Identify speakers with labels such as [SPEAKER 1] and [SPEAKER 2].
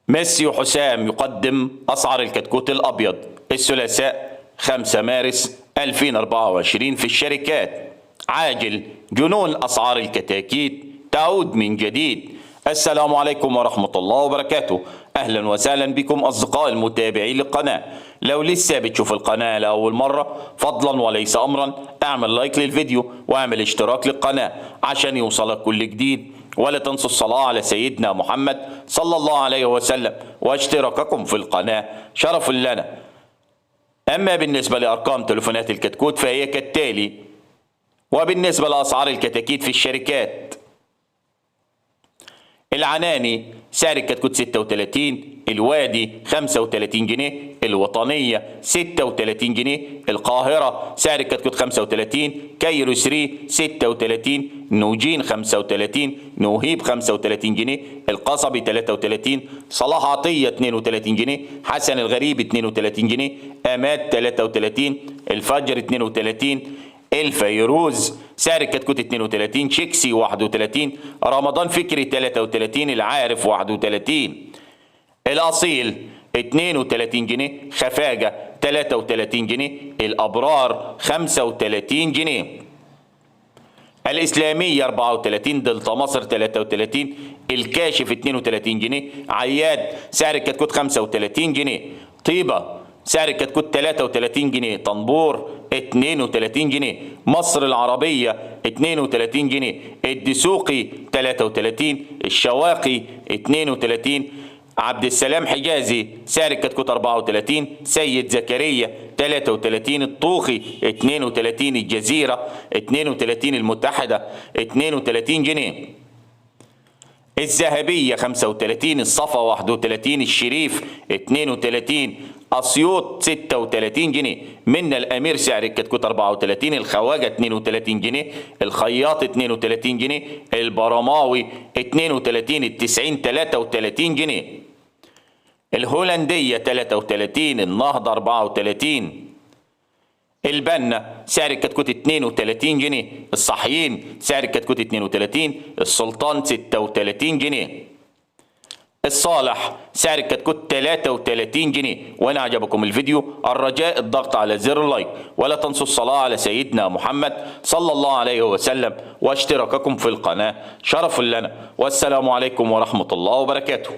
[SPEAKER 1] ميسي وحسام يقدم أسعار الكتكوت الأبيض الثلاثاء 5 مارس 2024 في الشركات. عاجل جنون أسعار الكتاكيت تعود من جديد. السلام عليكم ورحمة الله وبركاته. أهلا وسهلا بكم أصدقاء المتابعين للقناة. لو لسه بتشوف القناة لأول مرة فضلا وليس أمرا اعمل لايك للفيديو واعمل اشتراك للقناة عشان يوصلك كل جديد، ولا تنسوا الصلاة على سيدنا محمد صلى الله عليه وسلم واشتراككم في القناة شرف لنا. أما بالنسبة لأرقام تليفونات الكتكوت فهي كالتالي. وبالنسبة لأسعار الكتاكيت في الشركات: العناني سعر الكتكوت 36، الوادي 35 جنيه، الوطنية 36 جنيه، القاهرة سعر الكتكوت 35، كايرو 3 36، نوجين 35، نوهيب 35 جنيه، القصبي 33، صلاح عطية 32 جنيه، حسن الغريب 32 جنيه، أماد 33، الفجر 32، الفيروز سعر الكتكوت 32، شيكسي 31، رمضان فكري 33، العارف 31، الأصيل 32 جنيه، خفاجة 33 جنيه، الأبرار 35 جنيه، الإسلامية 34، دلتا مصر 33، الكاشف 32 جنيه، عياد سعر الكتكوت 35 جنيه، طيبة سعر الكتكوت 33 جنيه، طنبور 32 جنيه، مصر العربية 32 جنيه، الدسوقي 33، الشواقي 32، عبد السلام حجازي سعر الكتكوت 34، سيد زكريا 33، الطوخي 32، الجزيرة 32، المتحدة 32 جنيه، الذهبية 35، الصفا 31، الشريف 32، أسيوط 36 جنيه، منا الأمير سعر الكتكوت 34، الخواجة 32 جنيه، الخياط 32 جنيه، البرماوي 32، التسعين 33 جنيه، الهولندية 33، النهضة 34، البنا سعر الكتكوت 32 جنيه، الصحيين سعر الكتكوت 32، السلطان 36 جنيه، الصالح سعر الكتكوت 33 جنيه. وإن عجبكم الفيديو الرجاء الضغط على زر اللايك، ولا تنسوا الصلاة على سيدنا محمد صلى الله عليه وسلم واشتراككم في القناة شرف لنا. والسلام عليكم ورحمة الله وبركاته.